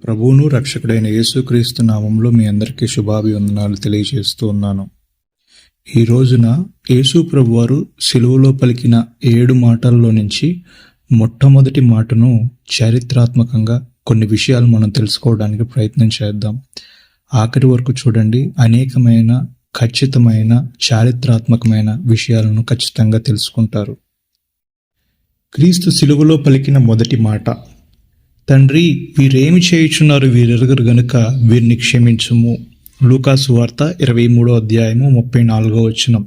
ప్రభువును రక్షకుడైన యేసుక్రీస్తు నామంలో మీ అందరికీ శుభాభివందనాలు తెలియజేస్తూ ఉన్నాను. ఈ రోజున యేసు ప్రభువారు సిలువలో పలికిన 7 మాటల్లో నుంచి మొట్టమొదటి మాటను చారిత్రాత్మకంగా కొన్ని విషయాలు మనం తెలుసుకోవడానికి ప్రయత్నం చేద్దాం. ఆఖరి వరకు చూడండి. అనేకమైన ఖచ్చితమైన చారిత్రాత్మకమైన విషయాలను ఖచ్చితంగా తెలుసుకుంటారు. క్రీస్తు సిలువలో పలికిన మొదటి మాట, తండ్రి, వీరేమి చేయుచున్నారు, వీరెరుగరు గనుక వీరిని క్షమించుము. లూకా సువార్త 23:34.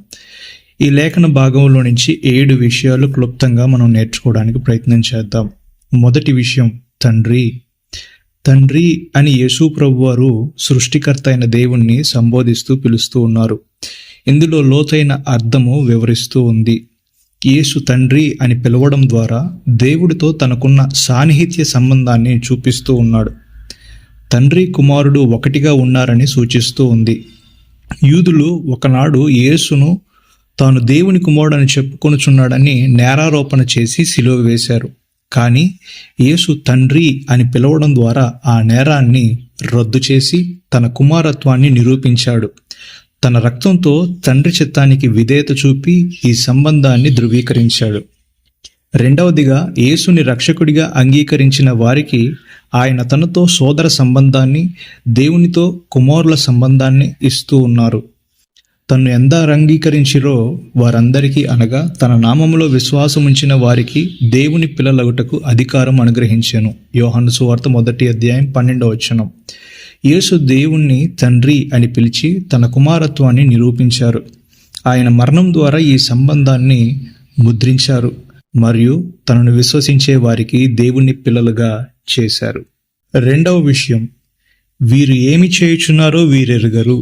ఈ లేఖన భాగంలో నుంచి 7 విషయాలు క్లుప్తంగా మనం నేర్చుకోవడానికి ప్రయత్నం చేద్దాం. మొదటి విషయం, తండ్రి. తండ్రి అని యేసు ప్రభువారు సృష్టికర్త అయిన దేవుణ్ణి సంబోధిస్తూ పిలుస్తూ ఉన్నారు. ఇందులో లోతైన అర్థము వివరిస్తూ ఉంది. యేసు తండ్రి అని పిలవడం ద్వారా దేవుడితో తనకున్న సాన్నిహిత్య సంబంధాన్ని చూపిస్తూ ఉన్నాడు. తండ్రి కుమారుడు ఒకటిగా ఉన్నారని సూచిస్తూ ఉంది. యూదులు ఒకనాడు యేసును తాను దేవుని కుమారుడని చెప్పుకొనుచున్నాడని నేరారోపణ చేసి సిలువ వేశారు. కానీ యేసు తండ్రి అని పిలవడం ద్వారా ఆ నేరాన్ని రద్దు చేసి తన కుమారత్వాన్ని నిరూపించాడు. తన రక్తంతో తండ్రి చిత్తానికి విధేయత చూపి ఈ సంబంధాన్ని ధృవీకరించాడు. రెండవదిగా, యేసుని రక్షకుడిగా అంగీకరించిన వారికి ఆయన తనతో సోదర సంబంధాన్ని, దేవునితో కుమారుల సంబంధాన్ని ఇస్తూ ఉన్నారు. తను ఎందరు అంగీకరించిరో వారందరికీ, అనగా తన నామములో విశ్వాసముంచిన వారికి దేవుని పిల్లలగుటకు అధికారం అనుగ్రహించెను. యోహాను సువార్త 1:12. యేసు దేవుణ్ణి తండ్రి అని పిలిచి తన కుమారత్వాన్ని నిరూపించారు. ఆయన మరణం ద్వారా ఈ సంబంధాన్ని ముద్రించారు మరియు తనను విశ్వసించే వారికి దేవుని పిల్లలుగా చేశారు. రెండవ విషయం, వీరు ఏమి చేయుచున్నారో వీరెరుగరు.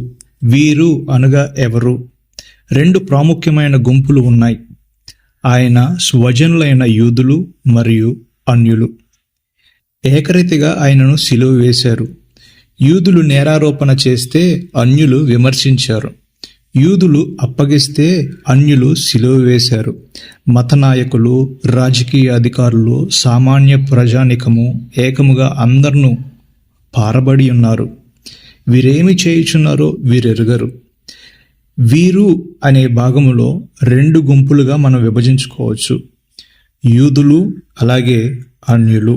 వీరు అనగా ఎవరు? 2 ప్రాముఖ్యమైన గుంపులు ఉన్నాయి. ఆయన స్వజనులైన యూదులు మరియు అన్యులు. ఏకరీతిగా ఆయనను సిలువ వేశారు. యూదులు నేరారోపణ చేస్తే అన్యులు విమర్శించారు. యూదులు అప్పగిస్తే అన్యులు సిలువ వేశారు. మత నాయకులు, రాజకీయ అధికారులు, సామాన్య ప్రజానికము ఏకముగా అందరినూ పారబడి ఉన్నారు. వీరేమి చేయుచున్నారో వీరెరుగరు. వీరు అనే భాగములో 2 గుంపులుగా మనం విభజించుకోవచ్చు. యూదులు అలాగే అన్యులు.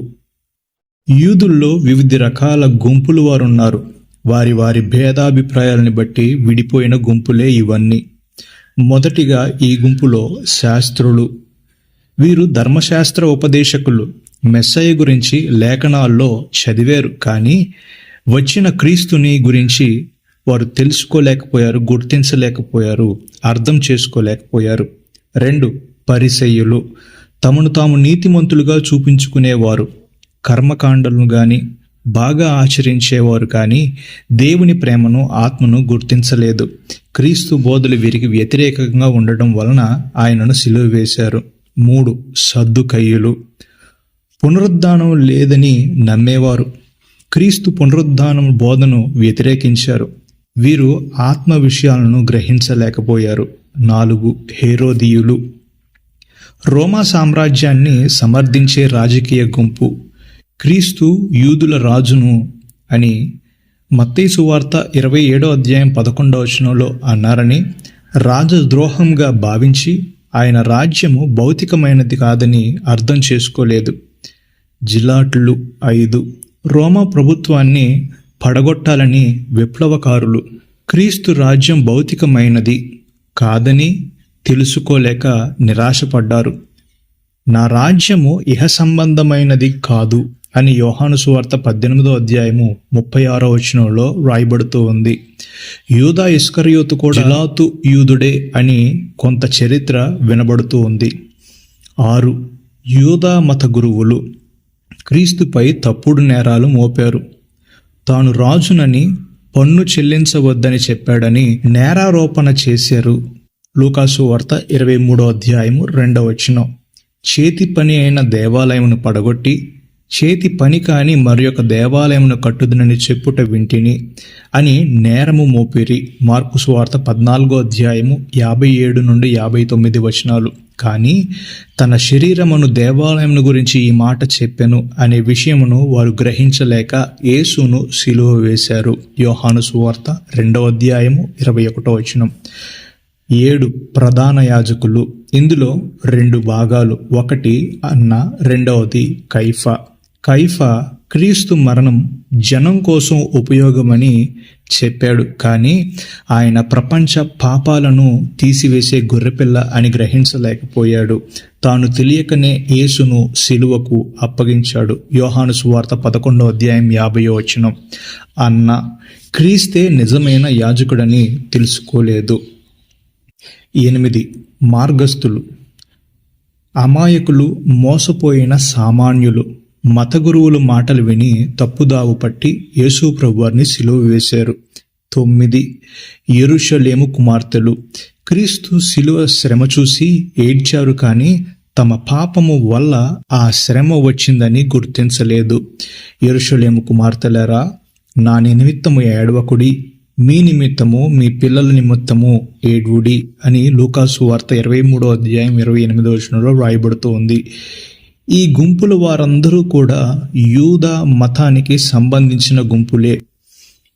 యూదుల్లో వివిధ రకాల గుంపులు వారున్నారు. వారి వారి భేదాభిప్రాయాలని బట్టి విడిపోయిన గుంపులే ఇవన్నీ. మొదటిగా ఈ గుంపులో శాస్త్రులు. వీరు ధర్మశాస్త్ర ఉపదేశకులు. మెస్సయ్య గురించి లేఖనాల్లో చదివారు, కానీ వచ్చిన క్రీస్తుని గురించి వారు తెలుసుకోలేకపోయారు, గుర్తించలేకపోయారు, అర్థం చేసుకోలేకపోయారు. 2 పరిసయ్యులు. తమను తాము నీతిమంతులుగా చూపించుకునేవారు. కర్మకాండలను కానీ బాగా ఆచరించేవారు, కానీ దేవుని ప్రేమను, ఆత్మను గుర్తించలేదు. క్రీస్తు బోధలు వీరికి వ్యతిరేకంగా ఉండడం వలన ఆయనను సిలువ వేశారు. 3 సద్దుకయ్యులు. పునరుద్ధానం లేదని నమ్మేవారు. క్రీస్తు పునరుద్ధానం బోధను వ్యతిరేకించారు. వీరు ఆత్మ విషయాలను గ్రహించలేకపోయారు. 4 హేరోదీయులు. రోమా సామ్రాజ్యాన్ని సమర్థించే రాజకీయ గుంపు. క్రీస్తు యూదుల రాజును అని మత్తయి సువార్త 27:11 అన్నారని రాజద్రోహంగా భావించి ఆయన రాజ్యము భౌతికమైనది కాదని అర్థం చేసుకోలేదు. జిలాట్లు. 5 రోమా ప్రభుత్వాన్ని పడగొట్టాలని విప్లవకారులు. క్రీస్తు రాజ్యం భౌతికమైనది కాదని తెలుసుకోలేక నిరాశపడ్డారు. నా రాజ్యము ఇహ సంబంధమైనది కాదు అని యోహాను సువార్త 18:36 రాయబడుతూ ఉంది. యూదా ఇస్కరియోతు కూడా జిలాతు యూదుడే అని కొంత చరిత్ర వినబడుతూ ఉంది. 6 యూదా మత గురువులు. క్రీస్తుపై తప్పుడు నేరాలు మోపారు. తాను రాజునని, పన్ను చెల్లించవద్దని చెప్పాడని నేరారోపణ చేశారు. లూకా సువార్త 23:2. చేతి పని అయిన దేవాలయమును పడగొట్టి చేతి పని కాని మరొక దేవాలయమును కట్టుదునని చెప్పుట వింటిని అని నేరము మోపిరి. మార్కు సువార్త 14:57-59. కానీ తన శరీరమును దేవాలయమును గురించి ఈ మాట చెప్పెను అనే విషయమును వారు గ్రహించలేక యేసును సిలువ వేశారు. యోహాను సువార్త 2వ అధ్యాయము 21వ వచనం. 7 ప్రధాన యాజకులు. ఇందులో 2 భాగాలు. ఒకటి అన్న, రెండవది కైఫా. కైఫా క్రీస్తు మరణం జనం కోసం ఉపయోగమని చెప్పాడు, కానీ ఆయన ప్రపంచ పాపాలను తీసివేసే గొర్రెపిల్ల అని గ్రహించలేకపోయాడు. తాను తెలియకనే యేసును సిలువకు అప్పగించాడు. యోహాను సువార్త 11వ అధ్యాయం 50వ వచనం. అన్న, క్రీస్తే నిజమైన యాజకుడని తెలుసుకోలేదు. 8 మార్గస్థులు. అమాయకులు, మోసపోయిన సామాన్యులు మత గురువుల మాటలు విని తప్పుదావు పట్టి యేసు ప్రభువారిని సిలువ వేశారు. 9 యెరూషలేము కుమార్తెలు. క్రీస్తు సిలువ శ్రమ చూసి ఏడ్చారు, కానీ తమ పాపము వల్ల ఆ శ్రమ వచ్చిందని గుర్తించలేదు. యెరూషలేము కుమార్తెలారా, నా నిమిత్తము ఏడవకుడి, మీ నిమిత్తము మీ పిల్లల నిమిత్తము ఏడ్వుడి అని లూకాసు వార్త 23వ అధ్యాయం 28వ వచనంలో వ్రాయబడుతూ ఉంది. ఈ గుంపుల వారందరూ కూడా యూదా మతానికి సంబంధించిన గుంపులే.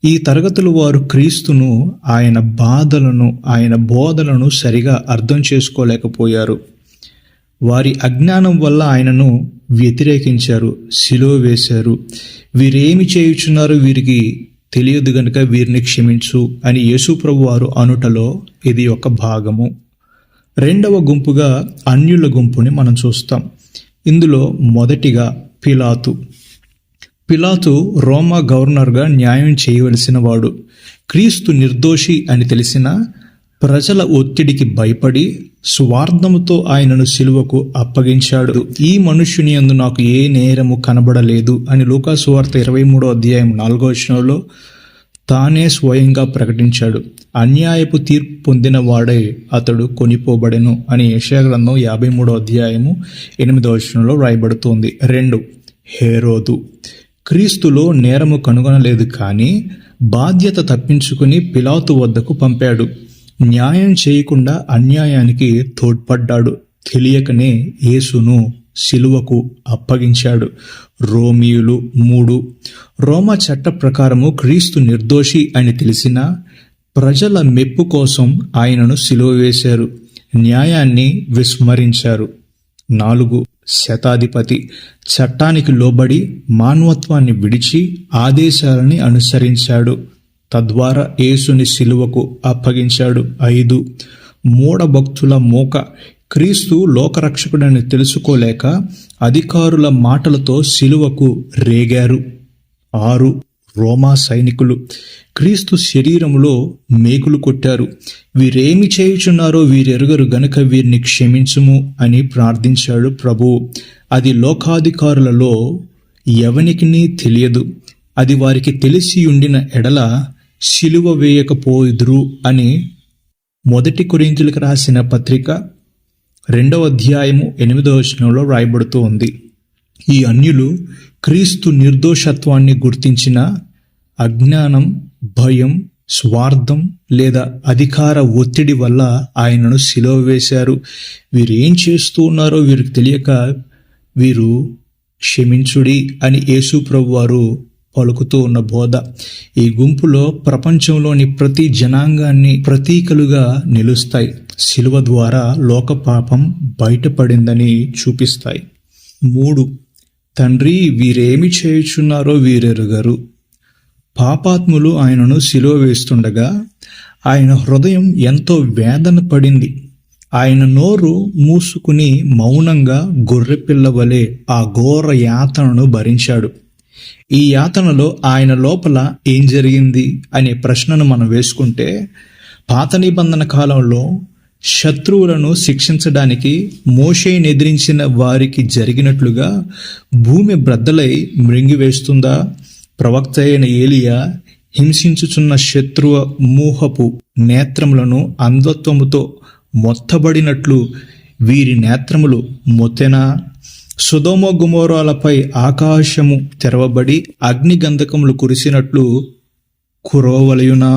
ఈ తరగతుల వారు క్రీస్తును, ఆయన బాధలను, ఆయన బోధలను సరిగా అర్థం చేసుకోలేకపోయారు. వారి అజ్ఞానం వల్ల ఆయనను వ్యతిరేకించారు, సిలువ వేశారు. వీరేమి చేయుచున్నారో వీరికి తెలియదు గనుక వీరిని క్షమించు అని యేసుప్రభు వారు అనుటలో ఇది ఒక భాగము. 2వ గుంపుగా అన్యుల గుంపుని మనం చూస్తాం. ఇందులో మొదటిగా పిలాతు. పిలాతు రోమా గవర్నర్గా న్యాయం చేయవలసిన వాడు. క్రీస్తు నిర్దోషి అని తెలిసిన ప్రజల ఒత్తిడికి భయపడి స్వార్థముతో ఆయనను సిలువకు అప్పగించాడు. ఈ మనుష్యుని యందు నాకు ఏ నేరము కనబడలేదు అని లూకాసు వార్త 23వ అధ్యాయం 4వ వచనంలో తానే స్వయంగా ప్రకటించాడు. అన్యాయపు తీర్పు పొందిన వాడే అతడు కొనిపోబడెను అని యెషయా గ్రంథం 53వ అధ్యాయము 8వ వచనంలో వ్రాయబడుతోంది. 2 హేరోదు. క్రీస్తులో నేరము కనుగొనలేదు, కానీ బాధ్యత తప్పించుకుని పిలాతు వద్దకు పంపాడు. న్యాయం చేయకుండా అన్యాయానికి తోడ్పడ్డాడు. తెలియకనే యేసును సిలువకు అప్పగించాడు. రోమీయులు. 3 రోమా చట్ట ప్రకారము క్రీస్తు నిర్దోషి అని తెలిసినా ప్రజల మెప్పు కోసం ఆయనను సిలువ వేశారు. న్యాయాన్ని విస్మరించారు. 4 శతాధిపతి. చట్టానికి లోబడి మానవత్వాన్ని విడిచి ఆదేశాలని అనుసరించాడు. తద్వారా యేసుని సిలువకు అప్పగించాడు. 5 మూఢభక్తుల మోక. క్రీస్తు లోకరక్షకుడని తెలుసుకోలేక అధికారుల మాటలతో సిలువకు రేగారు. 6 రోమా సైనికులు. క్రీస్తు శరీరములో మేకులు కొట్టారు. వీరేమి చేయుచున్నారో వీరెరుగరు గనుక వీరిని క్షమించుము అని ప్రార్థించాడు ప్రభువు. అది లోకాధికారులలో ఎవనికినీ తెలియదు. అది వారికి తెలిసి ఉండిన ఎడల సిలువ వేయకపోదురు అని 1 కొరింథీయులకు రాసిన పత్రిక 2వ అధ్యాయము 8వ వచనంలో వ్రాయబడుతూ ఉంది. ఈ అన్యులు క్రీస్తు నిర్దోషత్వాన్ని గుర్తించిన అజ్ఞానం, భయం, స్వార్థం లేదా అధికార ఒత్తిడి వల్ల ఆయనను సిలువ వేశారు. వీరేం చేస్తూ ఉన్నారో వీరికి తెలియక వీరు క్షమించుడి అని యేసు ప్రభు వారు పలుకుతూ ఉన్న బోధ. ఈ గుంపులో ప్రపంచంలోని ప్రతి జనాంగాన్ని ప్రతీకలుగా నిలుస్తాయి. సిలువ ద్వారా లోక పాపం బయటపడిందని చూపిస్తాయి. 3 తండ్రి, వీరేమి చేయుచున్నారో వీరెరుగరు. పాపాత్ములు ఆయనను సిలువ వేస్తుండగా ఆయన హృదయం ఎంతో వేదన పడింది. ఆయన నోరు మూసుకుని మౌనంగా గొర్రెపిల్ల వలె ఆ ఘోర యాతనను భరించాడు. ఈ యాతనలో ఆయన లోపల ఏం జరిగింది అనే ప్రశ్నను మనం వేసుకుంటే, పాత నిబంధన కాలంలో శత్రువులను శిక్షించడానికి మోషేని ఎదిరించిన వారికి జరిగినట్లుగా భూమి బ్రద్దలై మృంగివేస్తుందా? ప్రవక్త అయిన ఏలియా హింసించుచున్న శత్రువ మూహపు నేత్రములను అంధత్వముతో మొత్తబడినట్లు వీరి నేత్రములు మొత్తెనా? సొదొమ గొమొర్రాలపై ఆకాశము తెరవబడి అగ్నిగంధకములు కురిసినట్లు కురవలయునా?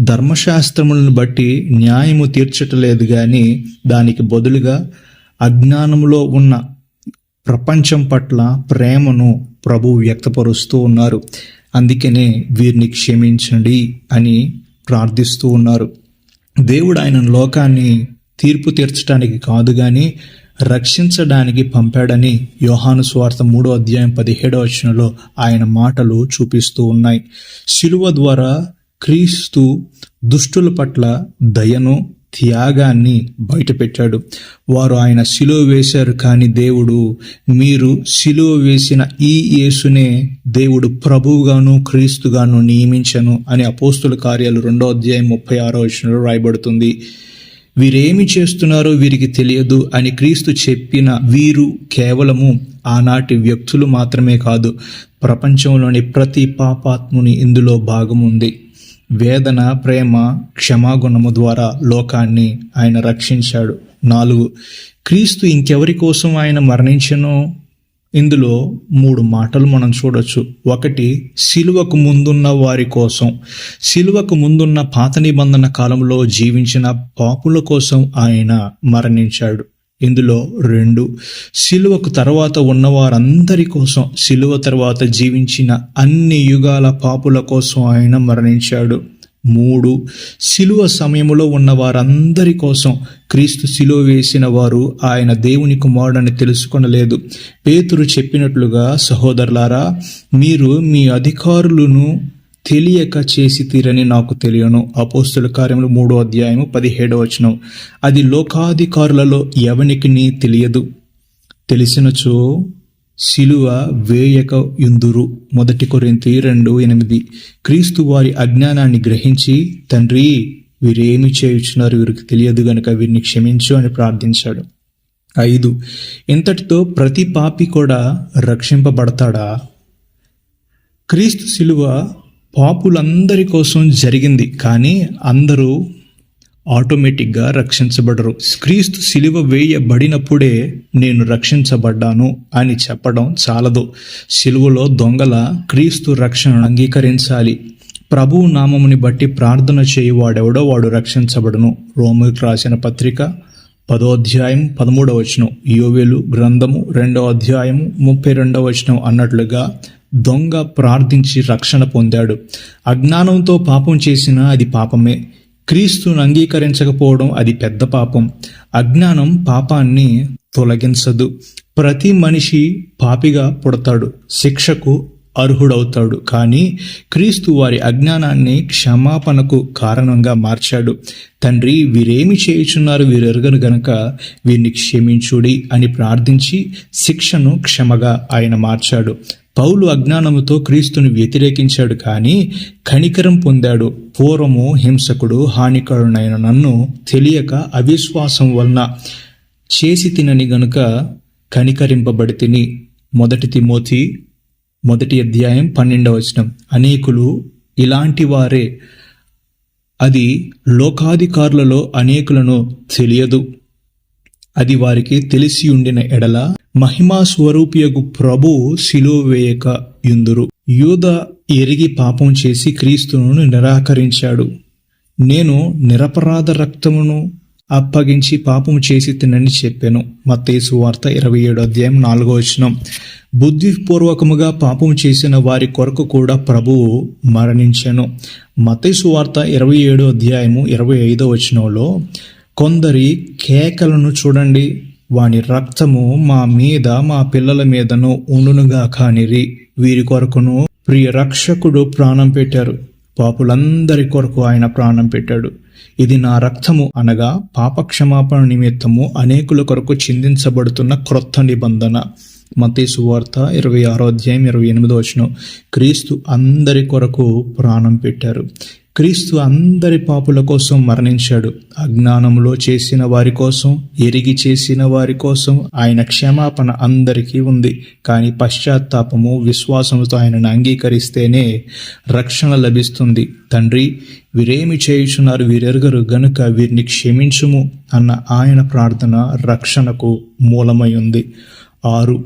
ధర్మశాస్త్రములను బట్టి న్యాయము తీర్చటలేదు గాని దానికి బదులుగా అజ్ఞానంలో ఉన్న ప్రపంచం పట్ల ప్రేమను ప్రభువు వ్యక్తపరుస్తూ ఉన్నారు. అందుకనే వీరిని క్షమించండి అని ప్రార్థిస్తూ ఉన్నారు. దేవుడు ఆయన లోకాన్ని తీర్పు తీర్చడానికి కాదు గాని రక్షించడానికి పంపాడని యోహాను సువార్త 3:17 ఆయన మాటలు చూపిస్తూ ఉన్నాయి. శిలువ ద్వారా క్రీస్తు దుష్టుల పట్ల దయను, త్యాగాన్ని బయటపెట్టాడు. వారు ఆయన సిలువ వేశారు, కానీ దేవుడు, మీరు సిలువ వేసిన ఈ యేసునే దేవుడు ప్రభువుగాను క్రీస్తుగాను నియమించను అని అపోస్తుల కార్యాలు 2:36 రాయబడుతుంది. వీరేమి చేస్తున్నారో వీరికి తెలియదు అని క్రీస్తు చెప్పిన వీరు కేవలము ఆనాటి వ్యక్తులు మాత్రమే కాదు, ప్రపంచంలోని ప్రతి పాపాత్ముని ఇందులో భాగముంది. వేదన, ప్రేమ, క్షమాగుణము ద్వారా లోకాన్ని ఆయన రక్షించాడు. 4. క్రీస్తు ఇంకెవరి కోసం ఆయన మరణించెనో ఇందులో 3 మాటలు మనం చూడొచ్చు. 1, సిలువకు ముందున్న వారి కోసం. సిలువకు ముందున్న పాత నిబంధన కాలంలో జీవించిన పాపుల కోసం ఆయన మరణించాడు. ఇందులో 2, సిలువకు తర్వాత ఉన్న వారందరి కోసం, సిలువ తర్వాత జీవించిన అన్ని యుగాల పాపుల కోసం ఆయన మరణించాడు. 3, సిలువ సమయంలో ఉన్న వారందరి కోసం. క్రీస్తు సిలువ వేసిన వారు ఆయన దేవుని కుమారుడని తెలుసుకొనలేదు. పేతురు చెప్పినట్లుగా, సహోదరులారా, మీరు మీ అధికారులను తెలియక చేసి తీరని నాకు తెలియను. అపోస్తుల కార్యములు 3:17. అది లోకాధికారులలో ఎవనికి తెలియదు. తెలిసినచో సిలువ వేయక యుందురు. 1 కొరింథీ 2:8. క్రీస్తు వారి అజ్ఞానాన్ని గ్రహించి, తండ్రి, వీరేమి చేయుచున్నారు, వీరికి తెలియదు గనుక వీరిని క్షమించు అని ప్రార్థించాడు. 5, ఇంతటితో ప్రతి పాపి కూడా రక్షింపబడతాడా? క్రీస్తు సిలువ పాపులందరి కోసం జరిగింది, కానీ అందరూ ఆటోమేటిక్గా రక్షించబడరు. క్రీస్తు సిలువ వేయబడినప్పుడే నేను రక్షించబడ్డాను అని చెప్పడం చాలదు. సిలువలో దొంగల క్రీస్తు రక్షణను అంగీకరించాలి. ప్రభువు నామముని బట్టి ప్రార్థన చేయువాడెవడో వాడు రక్షించబడును. రోమీయులకు రాసిన పత్రిక 10:13. యోవేలు గ్రంథము 2:32 అన్నట్లుగా దొంగ ప్రార్థించి రక్షణ పొందాడు. అజ్ఞానంతో పాపం చేసినా అది పాపమే. క్రీస్తును అంగీకరించకపోవడం అది పెద్ద పాపం. అజ్ఞానం పాపాన్ని తొలగించదు. ప్రతి మనిషి పాపిగా పుడతాడు, శిక్షకు అర్హుడవుతాడు. కానీ క్రీస్తు వారి అజ్ఞానాన్ని క్షమాపణకు కారణంగా మార్చాడు. తండ్రి, వీరేమి చేయుచున్నారు, వీరెరుగను గనుక వీరిని క్షమించుడి అని ప్రార్థించి శిక్షను క్షమగా ఆయన మార్చాడు. పౌలు అజ్ఞానముతో క్రీస్తును వ్యతిరేకించాడు, కానీ కనికరం పొందాడు. పూర్వము హింసకుడు, హానికరునైన నన్ను తెలియక అవిశ్వాసం వలన చేసి తినని గనుక కనికరింపబడి తిని. 1 తిమోతి 1:12. అనేకులు ఇలాంటి వారే. అది లోకాధికారులలో అనేకులను తెలియదు. అది వారికి తెలిసి ఉండిన ఎడల మహిమా స్వరూపియగు ప్రభు సిలువ వేయక యుందురు. యూద ఎరిగి పాపం చేసి క్రీస్తును నిరాకరించాడు. నేను నిరపరాధ రక్తమును అప్పగించి పాపము చేసి తినని చెప్పాను. మత్తయి సువార్త 27:4. బుద్ధిపూర్వకముగా పాపం చేసిన వారి కొరకు కూడా ప్రభువు మరణించెను. మత్తయి సువార్త 27:25 కొందరి కేకలను చూడండి, వాని రక్తము మా మీద మా పిల్లల మీదను ఉండునుగా కానిరి. వీరి కొరకును ప్రియ రక్షకుడు ప్రాణం పెట్టారు. పాపులందరి కొరకు ఆయన ప్రాణం పెట్టాడు. ఇది నా రక్తము అనగా పాపక్షమాపణ నిమిత్తము అనేకుల కొరకు చిందించబడుతున్న క్రొత్త నిబంధన. మత్తయి సువార్త 26:28. క్రీస్తు అందరి కొరకు ప్రాణం పెట్టారు. క్రీస్తు అందరి పాపుల కోసం మరణించాడు. అజ్ఞానంలో చేసిన వారి కోసం, ఎరిగి చేసిన వారి కోసం ఆయన క్షమాపణ అందరికీ ఉంది. కానీ పశ్చాత్తాపము, విశ్వాసంతో ఆయనను అంగీకరిస్తేనే రక్షణ లభిస్తుంది. తండ్రి, వీరేమి చేయుచున్నారు, వీరెరుగరు గనుక వీరిని క్షమించుము అన్న ఆయన ప్రార్థన రక్షణకు మూలమై ఉంది. 6,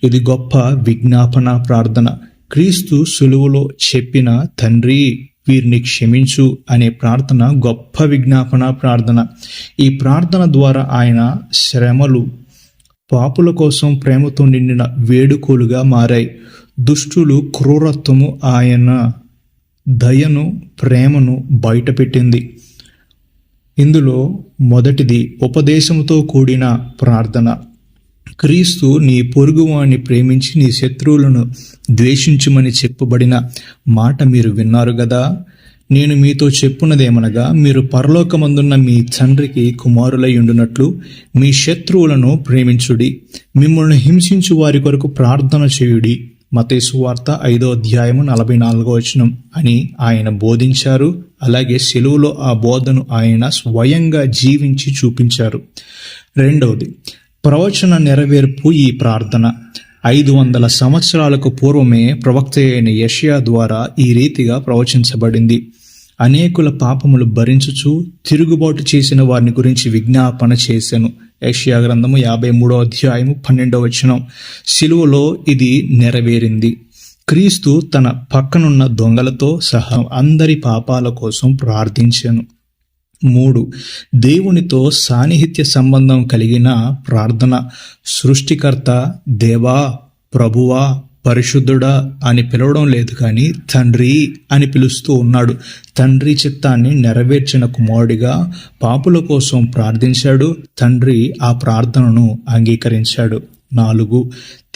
ఇది గొప్ప విజ్ఞాపన ప్రార్థన. క్రీస్తు సులువులో చెప్పిన తండ్రి వీరిని క్షమించు అనే ప్రార్థన గొప్ప విజ్ఞాపన ప్రార్థన. ఈ ప్రార్థన ద్వారా ఆయన శ్రమలు, పాపుల కోసం ప్రేమతో నిండిన వేడుకోలుగా మారాయి. దుష్టులు క్రూరత్వము ఆయన దయను, ప్రేమను బయటపెట్టింది. ఇందులో మొదటిది ఉపదేశంతో కూడిన ప్రార్థన. క్రీస్తు నీ పొరుగువాణ్ణి ప్రేమించి నీ శత్రువులను ద్వేషించుమని చెప్పబడిన మాట మీరు విన్నారు గదా. నేను మీతో చెప్పున్నదేమనగా, మీరు పరలోకమందున్న మీ తండ్రికి కుమారులై ఉండునట్లు మీ శత్రువులను ప్రేమించుడి, మిమ్మల్ని హింసించు వారి కొరకు ప్రార్థన చేయుడి. మత్తయి సువార్త 5:44 అని ఆయన బోధించారు. అలాగే శిలువలో ఆ బోధను ఆయన స్వయంగా జీవించి చూపించారు. రెండవది ప్రవచన నెరవేర్పు. ఈ ప్రార్థన 500 సంవత్సరాలకు పూర్వమే ప్రవక్త అయిన యెషయా ద్వారా ఈ రీతిగా ప్రవచించబడింది. అనేకుల పాపములు భరించుచు తిరుగుబాటు చేసిన వారిని గురించి విజ్ఞాపన చేశాను. యెషయా గ్రంథము 53:12. శిలువలో ఇది నెరవేరింది. క్రీస్తు తన పక్కనున్న దొంగలతో సహా అందరి పాపాల కోసం ప్రార్థించాను. 3. దేవునితో సాన్నిహిత్య సంబంధం కలిగిన ప్రార్థన. సృష్టికర్త, దేవా, ప్రభువా, పరిశుద్ధుడా అని పిలవడం లేదు, కానీ తండ్రి అని పిలుస్తూ ఉన్నాడు. తండ్రి చిత్తాన్ని నెరవేర్చిన కుమారుడిగా పాపుల కోసం ప్రార్థించాడు. తండ్రి ఆ ప్రార్థనను అంగీకరించాడు. 4.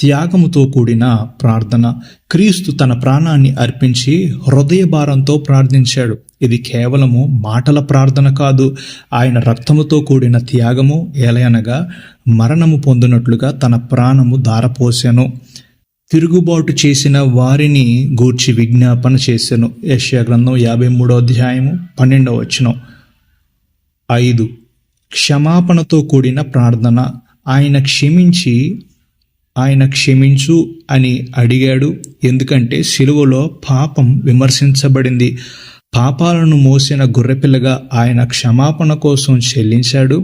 త్యాగముతో కూడిన ప్రార్థన. క్రీస్తు తన ప్రాణాన్ని అర్పించి హృదయ భారంతో ప్రార్థించాడు. ఇది కేవలము మాటల ప్రార్థన కాదు, ఆయన రక్తముతో కూడిన త్యాగము. ఎలయనగా మరణము పొందినట్లుగా తన ప్రాణము ధారపోసెను. తిరుగుబాటు చేసిన వారిని గూర్చి విజ్ఞాపన చేసెను. యెషయా గ్రంథం 53:12. 5. క్షమాపణతో కూడిన ప్రార్థన. ఆయన క్షమించు అని అడిగాడు. ఎందుకంటే శిలువలో పాపం విమర్శించబడింది. పాపాలను మోసిన గొర్రెపిల్లగా ఆయన క్షమాపణ కోసం చెల్లించాడు.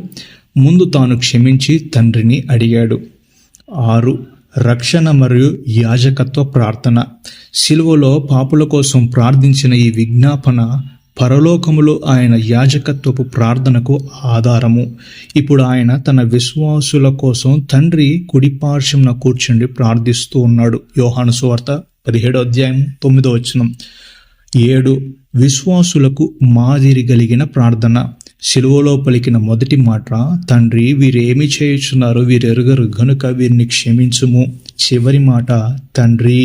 ముందు తాను క్షమించి తండ్రిని అడిగాడు. 6. రక్షణ మరియు యాజకత్వ ప్రార్థన. శిలువలో పాపుల కోసం ప్రార్థించిన ఈ విజ్ఞాపన పరలోకములో ఆయన యాజకత్వపు ప్రార్థనకు ఆధారము. ఇప్పుడు ఆయన తన విశ్వాసుల కోసం తండ్రి కుడిపార్శ్వమున కూర్చుండి ప్రార్థిస్తూ ఉన్నాడు. యోహాను సువార్త 17:9. 7. విశ్వాసులకు మాదిరి కలిగిన ప్రార్థన. శిలువలో పలికిన మొదటి మాట, తండ్రి వీరేమి చేయుచున్నారో వీరెరుగరు గనుక వీరిని క్షమించుము. చివరి మాట, తండ్రి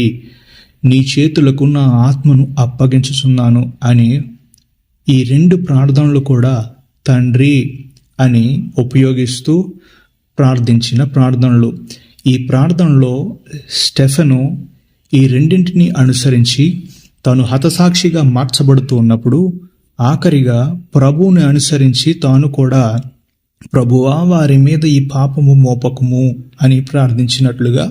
నీ చేతులకు నా ఆత్మను అప్పగించుచున్నాను అని. ఈ 2 ప్రార్థనలు కూడా తండ్రి అని ఉపయోగిస్తూ ప్రార్థించిన ప్రార్థనలు. ఈ ప్రార్థనలో స్టెఫెను ఈ రెండింటిని అనుసరించి తాను హతసాక్షిగా మార్చబడుతూ ఉన్నప్పుడు ఆఖరిగా ప్రభువుని అనుసరించి తాను కూడా, ప్రభువా వారి మీద ఈ పాపము మోపకము అని ప్రార్థించినట్లుగా,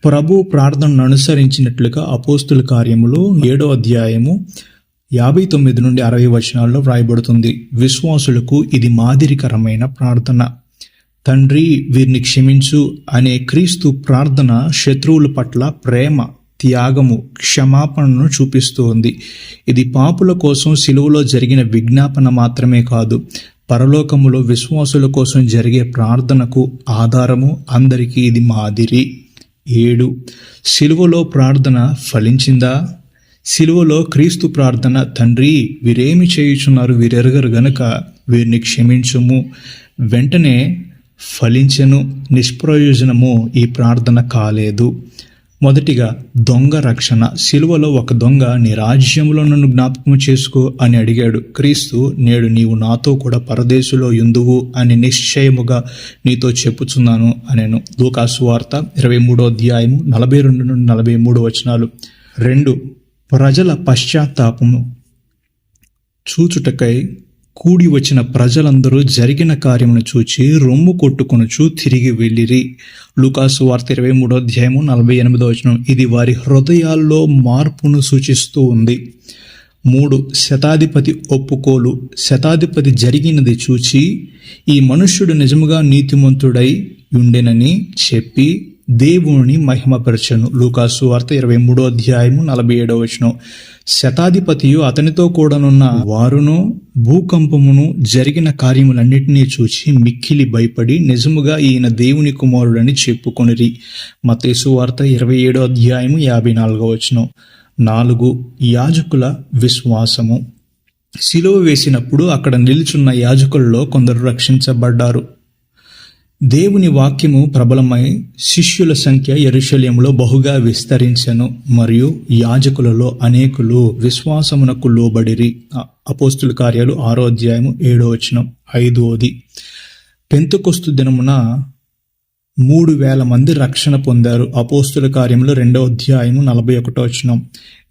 ప్రభు ప్రార్థనను అనుసరించినట్లుగా అపోస్తుల కార్యములు 7:59-60 వ్రాయబడుతుంది. విశ్వాసులకు ఇది మాదిరికరమైన ప్రార్థన. తండ్రి వీరిని క్షమించు అనే క్రీస్తు ప్రార్థన శత్రువుల పట్ల ప్రేమ, త్యాగము, క్షమాపణను చూపిస్తూ ఉంది. ఇది పాపుల కోసం శిలువలో జరిగిన విజ్ఞాపన మాత్రమే కాదు, పరలోకములో విశ్వాసుల కోసం జరిగే ప్రార్థనకు ఆధారము. అందరికీ ఇది మాదిరి. 7. శిలువలో ప్రార్థన ఫలించిందా? శిలువలో క్రీస్తు ప్రార్థన, తండ్రి వీరేమి చేయుచున్నారు వీరెరుగరు గనుక వీరిని క్షమించుము, వెంటనే ఫలించెను. నిష్ప్రయోజనము ఈ ప్రార్థన కాలేదు. మొదటిగా దొంగ రక్షణ. శిలువలో ఒక దొంగ నీ రాజ్యంలో నన్ను జ్ఞాపకం చేసుకో అని అడిగాడు. క్రీస్తు, నేడు నీవు నాతో కూడా పరదేశులో యుందువు అని నిశ్చయముగా నీతో చెప్పుచున్నాను అనెను. లూకా సువార్త 23:42-43. 2. ప్రజల పశ్చాత్తాపము. చూచుటకై కూడి వచ్చిన ప్రజలందరూ జరిగిన కార్యమును చూచి రొమ్ము కొట్టుకొనుచు తిరిగి వెళ్ళిరి. లూకా సువార్త 23:48. ఇది వారి హృదయాల్లో మార్పును సూచిస్తూ ఉంది. 3. శతాధిపతి ఒప్పుకోలు. శతాధిపతి జరిగినది చూచి ఈ మనుష్యుడు నిజముగా నీతిమంతుడై ఉండెనని చెప్పి దేవుని మహిమపరచెను. లూకాసు సువార్త 23:47. శతాధిపతియు అతనితో కూడానున్న వారును భూకంపమును జరిగిన కార్యములన్నిటినీ చూచి మిక్కిలి భయపడి నిజముగా ఈయన దేవుని కుమారుడని చెప్పుకొనిరి. మత్తయి సువార్త 27:54. 4. యాజకుల విశ్వాసము. సిలువ వేసినప్పుడు అక్కడ నిలుచున్న యాజకులలో కొందరు రక్షించబడ్డారు. దేవుని వాక్యము ప్రబలమై శిష్యుల సంఖ్య యెరూషలేములో బహుగా విస్తరించెను మరియు యాజకులలో అనేకులు విశ్వాసమునకు లోబడిరి. అపోస్తుల కార్యాలు 6:7. 5. పెంతెకొస్తు దినమున 3,000 మంది రక్షణ పొందారు. అపోస్తుల కార్యములు 2:41.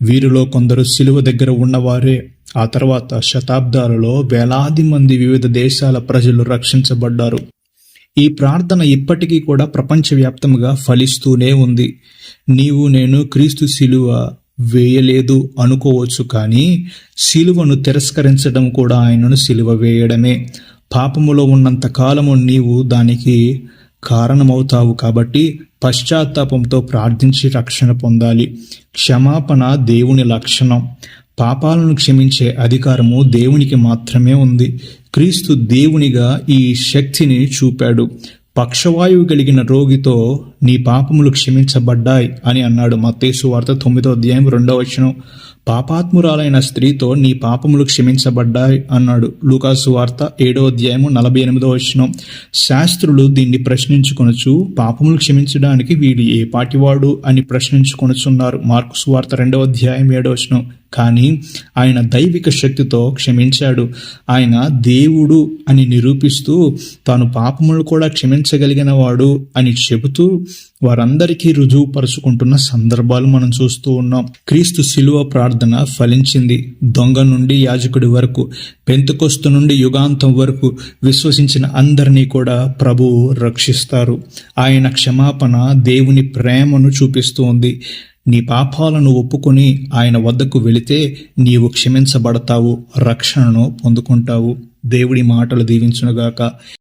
వీరిలో కొందరు సిలువ దగ్గర ఉన్నవారే. ఆ తర్వాత శతాబ్దాలలో వేలాది మంది వివిధ దేశాల ప్రజలు రక్షించబడ్డారు. ఈ ప్రార్థన ఇప్పటికీ కూడా ప్రపంచవ్యాప్తంగా ఫలిస్తూనే ఉంది. నీవు నేను క్రీస్తు సిలువ వేయలేదు అనుకోవచ్చు, కానీ సిలువను తిరస్కరించడం కూడా ఆయనను సిలువ వేయడమే. పాపములో ఉన్నంత కాలము నీవు దానికి కారణమవుతావు. కాబట్టి పశ్చాత్తాపంతో ప్రార్థించి రక్షణ పొందాలి. క్షమాపణ దేవుని లక్షణం. పాపాలను క్షమించే అధికారము దేవునికి మాత్రమే ఉంది. క్రీస్తు దేవునిగా ఈ శక్తిని చూపాడు. పక్షవాయువు కలిగిన రోగితో నీ పాపములు క్షమించబడ్డాయి అని అన్నాడు. మత్తయి సువార్త 9:2. పాపాత్మురాలైన స్త్రీతో నీ పాపములు క్షమించబడ్డాయి అన్నాడు. లూకాసు సువార్త 7:48. శాస్త్రులు దీన్ని ప్రశ్నించుకొనుచు పాపములు క్షమించడానికి వీడు ఏ పాటివాడు అని ప్రశ్నించుకొనుచున్నారు. మార్కు సువార్త 2:7. కానీ ఆయన దైవిక శక్తితో క్షమించాడు. ఆయన దేవుడు అని నిరూపిస్తూ తాను పాపములు కూడా క్షమించగలిగిన వాడు అని చెబుతూ వారందరికీ రుజువుపరుచుకుంటున్న సందర్భాలు మనం చూస్తూ ఉన్నాం. క్రీస్తు శిలువ ప్రార్థన ఫలించింది. దొంగ నుండి యాజకుడి వరకు, పెంతెకొస్తు నుండి యుగాంతం వరకు విశ్వసించిన అందరినీ కూడా ప్రభువు రక్షిస్తారు. ఆయన క్షమాపణ దేవుని ప్రేమను చూపిస్తూ ఉంది. నీ పాపాలను ఒప్పుకొని ఆయన వద్దకు వెళితే నీవు క్షమించబడతావు, రక్షణను పొందుకుంటావు. దేవుడి మాటలు దీవించునుగాక.